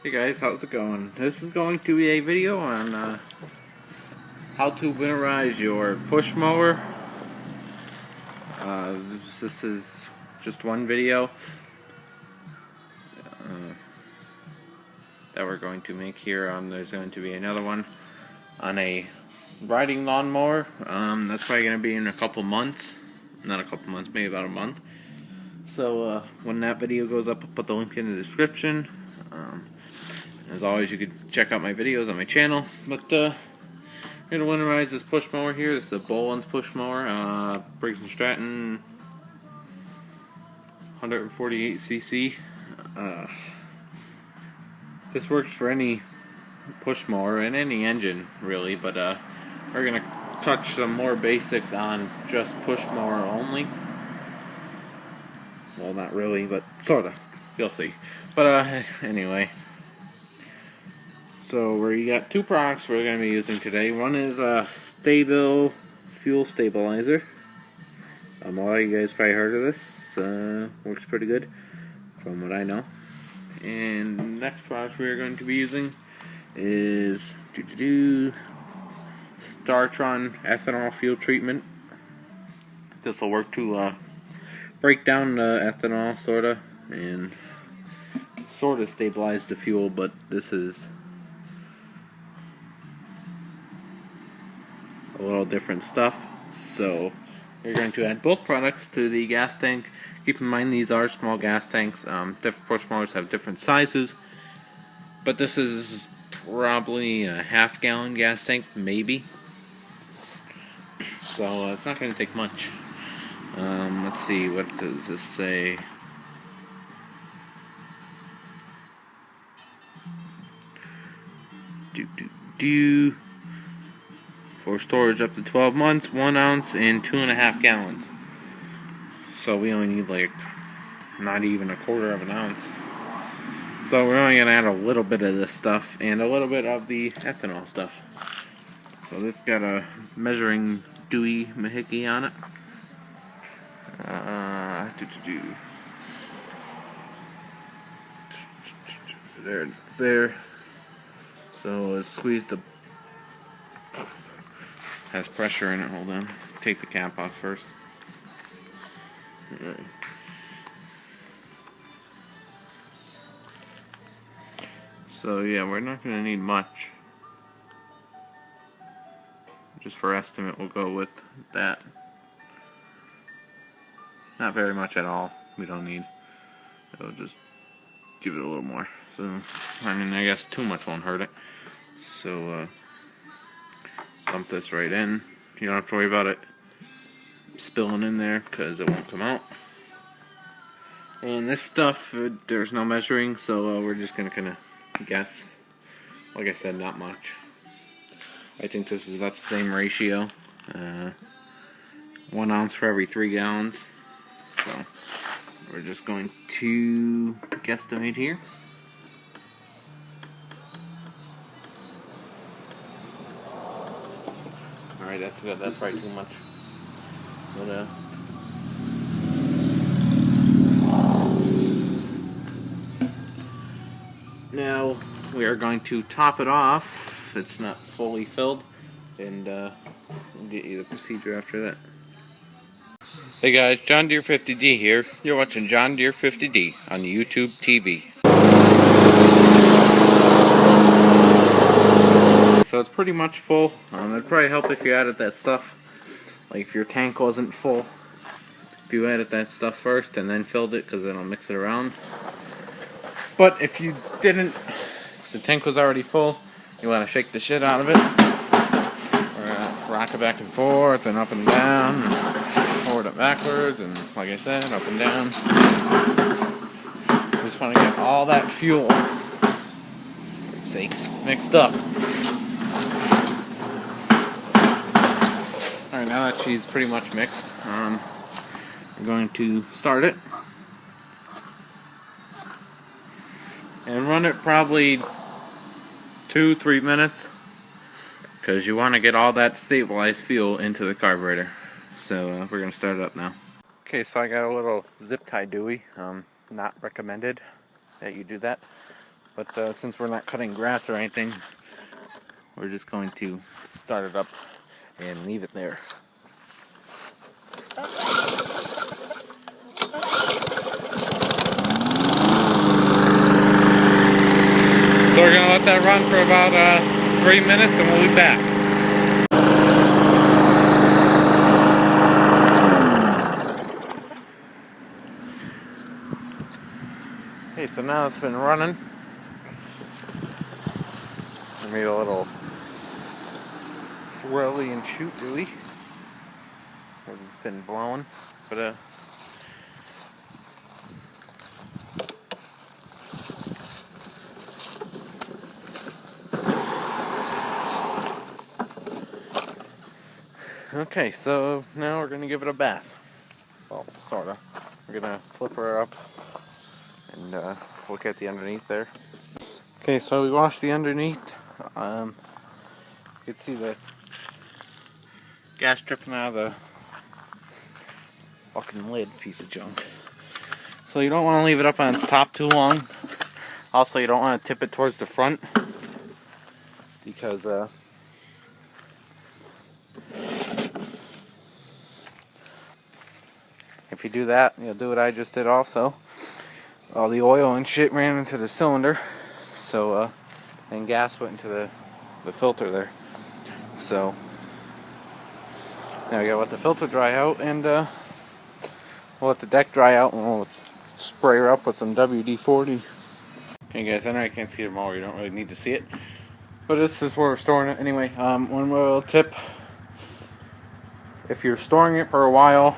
Hey guys, how's it going? This is going to be a video on how to winterize your push mower. This is just one video that we're going to make here. There's going to be another one on a riding lawnmower. That's probably going to be in a couple months. Not a couple months, maybe about a month. So when that video goes up, I'll put the link in the description. As always, you can check out my videos on my channel. But I'm going to winterize this push mower here. This is a Boland's push mower, Briggs & Stratton 148cc. This works for any push mower and any engine, really. But we're going to touch some more basics on just push mower only. Well, not really, but sort of. You'll see. But anyway. So we got two products we're going to be using today. One is a stable fuel stabilizer. A lot of you guys probably heard of this. Works pretty good from what I know. And the next product we're going to be using is Startron ethanol fuel treatment. This will work to break down the ethanol, sorta, and sorta stabilize the fuel, but this is a little different stuff. So you're going to add both products to the gas tank. Keep in mind these are small gas tanks. Different push motors have different sizes, but this is probably a half-gallon gas tank, maybe. So it's not going to take much. Let's see, what does this say? For storage up to 12 months, 1 ounce, and 2.5 gallons. So we only need like not even a quarter of an ounce. So we're only going to add a little bit of this stuff and a little bit of the ethanol stuff. So this got a measuring Dewey Mahickey on it. There. So let's squeeze the. Has pressure in it. Hold on. Take the cap off first. Right. So yeah, we're not going to need much. Just for estimate, we'll go with that. Not very much at all. We don't need. It'll just give it a little more. So, I mean, I guess too much won't hurt it. So, dump this right in. You don't have to worry about it spilling in there because it won't come out. And this stuff, there's no measuring, so we're just going to kind of guess. Like I said, not much. I think this is about the same ratio. 1 ounce for every 3 gallons. So we're just going to guesstimate here. Alright, that's good. That's probably too much. But, now we are going to top it off if it's not fully filled, and we'll get you the procedure after that. Hey guys, John Deere 50D here. You're watching John Deere 50D on YouTube TV. So it's pretty much full. It'd probably help if you added that stuff. Like if your tank wasn't full. If you added that stuff first and then filled it, because then I'll mix it around. But if you didn't, if the tank was already full, you want to shake the shit out of it. Or rock it back and forth and up and down. Forward and backwards, and like I said, up and down. Just want to get all that fuel, for sakes, mixed up. Alright, now that she's pretty much mixed, I'm going to start it. And run it probably 2-3 minutes, because you want to get all that stabilized fuel into the carburetor. So we're going to start it up now. Okay, so I got a little zip tie Dewey. Not recommended that you do that. But since we're not cutting grass or anything, we're just going to start it up and leave it there. So we're going to let that run for about 3 minutes and we'll be back. Okay, so now it's been running. I made a little swirly and shoot really. It's been blowing, but okay, so now we're gonna give it a bath. Well, sorta. We're gonna flip her up and look at the underneath there. Okay, so we washed the underneath. You can see the gas dripping out of the fucking lid, piece of junk. So you don't want to leave it up on its top too long. Also, you don't want to tip it towards the front because if you do that, you'll do what I just did also. All the oil and shit ran into the cylinder, so and gas went into the filter there. So now we gotta let the filter dry out, and we'll let the deck dry out, and we'll spray her up with some WD-40. Okay guys, I know you can't see the mower, you don't really need to see it, but this is where we're storing it anyway. One little tip: if you're storing it for a while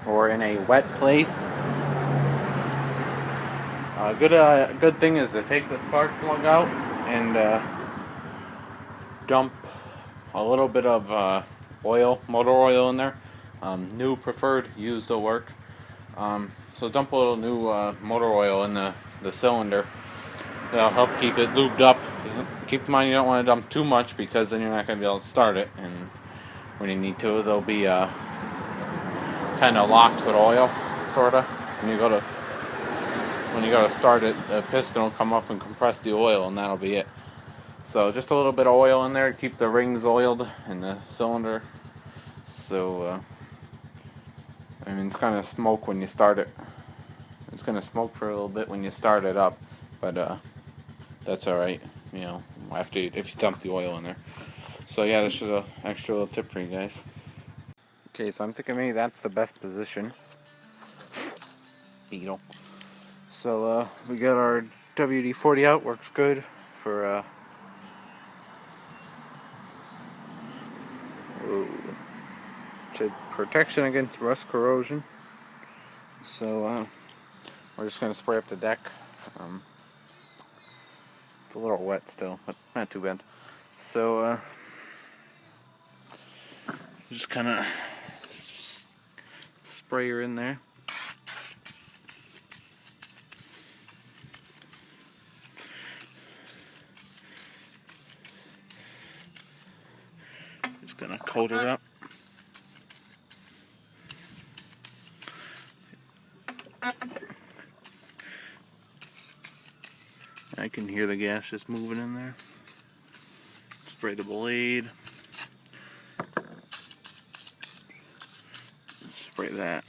or in a wet place, a good thing is to take the spark plug out and dump a little bit of motor oil in there. New preferred, used will work. So dump a little new motor oil in the cylinder. That'll help keep it lubed up. Keep in mind you don't want to dump too much because then you're not going to be able to start it. And when you need to, they'll be kind of locked with oil, sorta. When you go to start it, the piston will come up and compress the oil, and that'll be it. So just a little bit of oil in there to keep the rings oiled and the cylinder. So I mean, it's gonna smoke when you start it. It's gonna smoke for a little bit when you start it up, but that's all right. You know, if you dump the oil in there. So yeah, that's just an extra little tip for you guys. Okay, so I'm thinking maybe that's the best position. Beetle. So we got our WD-40 out. Works good for protection against rust corrosion. So we're just going to spray up the deck. It's a little wet still, but not too bad. So just kind of spray her in there. Just going to coat her up. I can hear the gas just moving in there. Spray the blade. Spray that.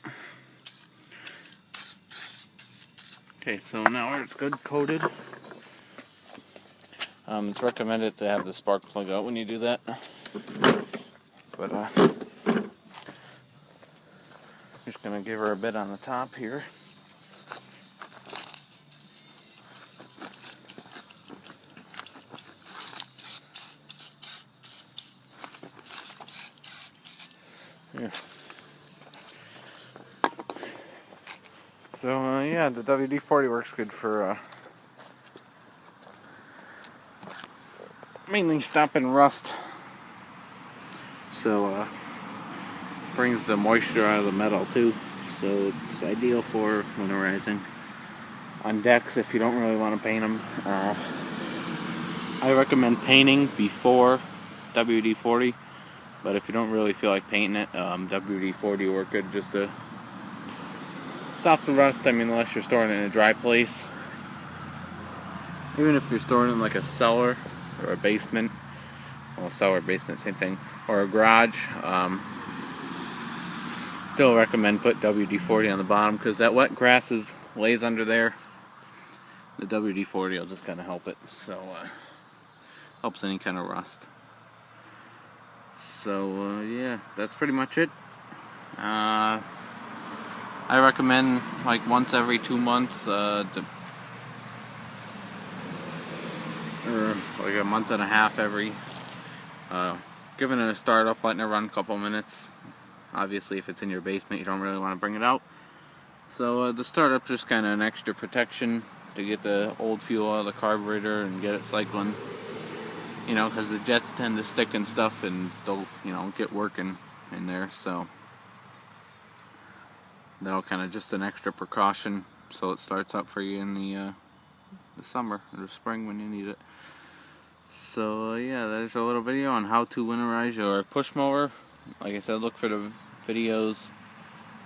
Okay, so now it's good coated. It's recommended to have the spark plug out when you do that. But just gonna give her a bit on the top here. Yeah. So yeah, the WD-40 works good for mainly stopping rust. So brings the moisture out of the metal too. So it's ideal for winterizing on decks if you don't really want to paint them. I recommend painting before WD-40. But if you don't really feel like painting it, WD-40 will work good just to stop the rust. I mean, unless you're storing it in a dry place. Even if you're storing it in like a cellar or a basement, well, cellar, basement, same thing, or a garage, still recommend put WD-40 on the bottom, because that wet grass lays under there. The WD-40 will just kind of help it, so helps any kind of rust. So yeah, that's pretty much it. I recommend like once every 2 months, or like a month and a half every. Giving it a startup, letting it run a couple minutes. Obviously, if it's in your basement, you don't really want to bring it out. So the startup just kind of an extra protection to get the old fuel out of the carburetor and get it cycling. You know, because the jets tend to stick and stuff, and they'll, you know, get working in there. So that'll kind of just an extra precaution, so it starts up for you in the summer or the spring when you need it. So yeah, there's a little video on how to winterize your push mower. Like I said, look for the videos,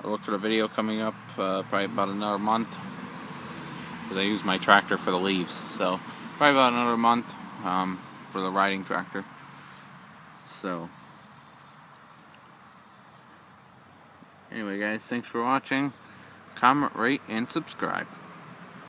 or look for the video coming up probably about another month, because I use my tractor for the leaves, so probably about another month for the riding tractor. So anyway guys, thanks for watching. Comment, rate, and subscribe.